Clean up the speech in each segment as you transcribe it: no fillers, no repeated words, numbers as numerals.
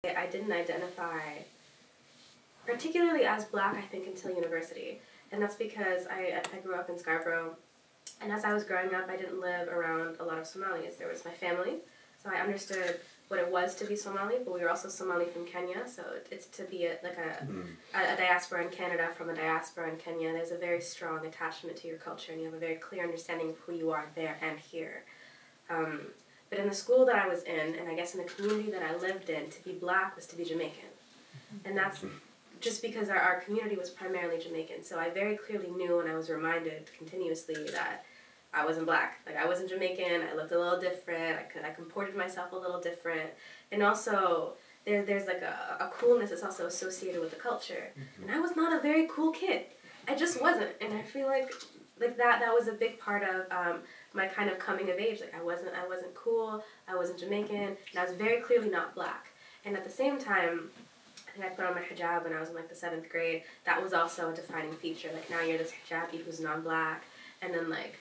I didn't identify particularly as Black, I think, until university. And that's because I grew up in Scarborough, and as I was growing up, I didn't live around a lot of Somalis. There was my family, so I understood what it was to be Somali, but we were also Somali from Kenya, so it's to be a diaspora in Canada from a diaspora in Kenya. There's a very strong attachment to your culture, and you have a very clear understanding of who you are there and here. But in the school that I was in, and I guess in the community that I lived in, to be Black was to be Jamaican. And that's just because our community was primarily Jamaican. So I very clearly knew, and I was reminded continuously that I wasn't Black. Like, I wasn't Jamaican, I looked a little different, I comported myself a little different. And also, there's like a coolness that's also associated with the culture. And I was not a very cool kid. I just wasn't. And I feel like that was a big part of my kind of coming of age. Like, I wasn't cool, I wasn't Jamaican, and I was very clearly not Black. And at the same time, I think I put on my hijab when I was in like the 7th grade. That was also a defining feature. Like, now you're this hijabi who's non-Black, and then like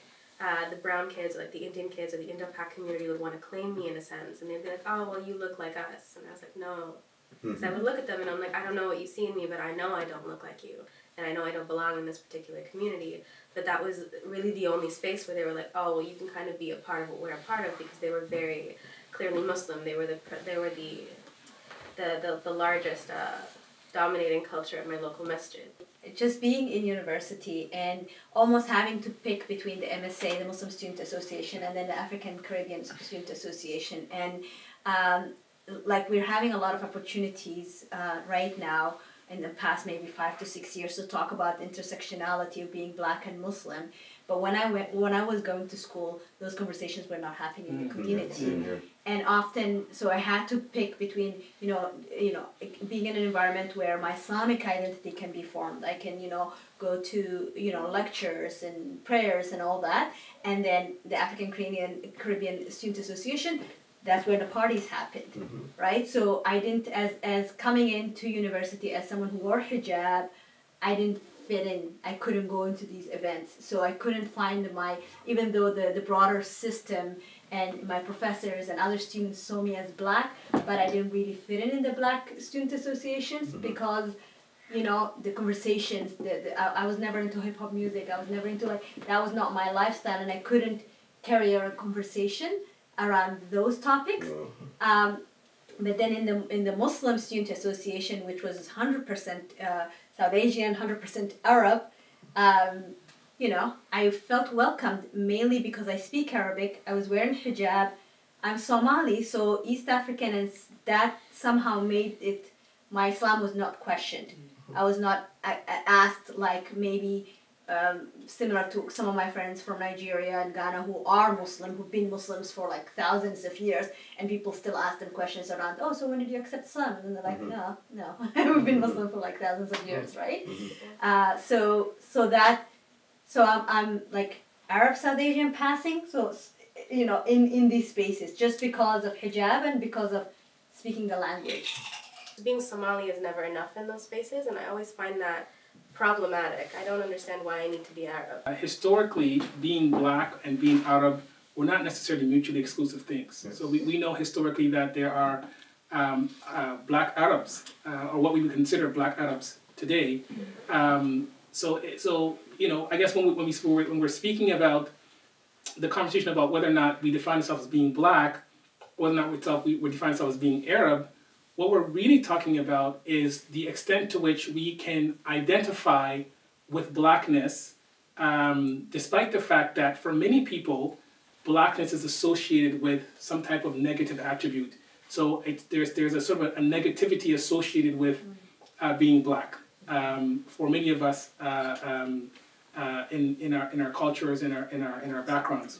the brown kids, like the Indian kids or the Indo-Pak community would want to claim me in a sense, and they'd be like, oh, well, you look like us. And I was like, no. Because I would look at them and I'm like, I don't know what you see in me, but I know I don't look like you. And I know I don't belong in this particular community. But that was really the only space where they were like, oh, well, you can kind of be a part of what we're a part of, because they were very clearly Muslim. They were the largest dominating culture at my local masjid. Just being in university and almost having to pick between the MSA, the Muslim Student Association, and then the African Caribbean Student Association. And like, we're having a lot of opportunities right now in the past maybe 5 to 6 years to talk about the intersectionality of being Black and Muslim. But when I was going to school, those conversations were not happening in the community. And often, so I had to pick between, you know, being in an environment where my Islamic identity can be formed. I can, go to, lectures and prayers and all that. And then the African Caribbean Student Association, that's where the parties happened, right? So I didn't, as coming into university as someone who wore hijab, I didn't fit in. I couldn't go into these events. So I couldn't find even though the broader system and my professors and other students saw me as Black, but I didn't really fit in the Black student associations because, the conversations, I was never into hip hop music. I was never into that was not my lifestyle, and I couldn't carry a conversation around those topics. But then in the Muslim Student Association, which was 100% South Asian, 100% Arab, I felt welcomed mainly because I speak Arabic. I was wearing hijab. I'm Somali, so East African, and that somehow made it, my Islam was not questioned. I was not asked like maybe similar to some of my friends from Nigeria and Ghana who are Muslim, who've been Muslims for like thousands of years, and people still ask them questions around, oh, so when did you accept Islam? And they're like, no, we've been Muslim for like thousands of years, right? So I'm like Arab South Asian passing, so in these spaces, just because of hijab and because of speaking the language. Being Somali is never enough in those spaces, and I always find that problematic. I don't understand why I need to be Arab. Historically, being Black and being Arab were not necessarily mutually exclusive things. Yes. So we know historically that there are Black Arabs, or what we would consider Black Arabs today. So I guess when we're speaking about the conversation about whether or not we define ourselves as being Black, whether or not we define ourselves as being Arab, what we're really talking about is the extent to which we can identify with Blackness, despite the fact that for many people, Blackness is associated with some type of negative attribute. So there's a sort of a negativity associated with being Black. For many of us in our cultures, in our backgrounds.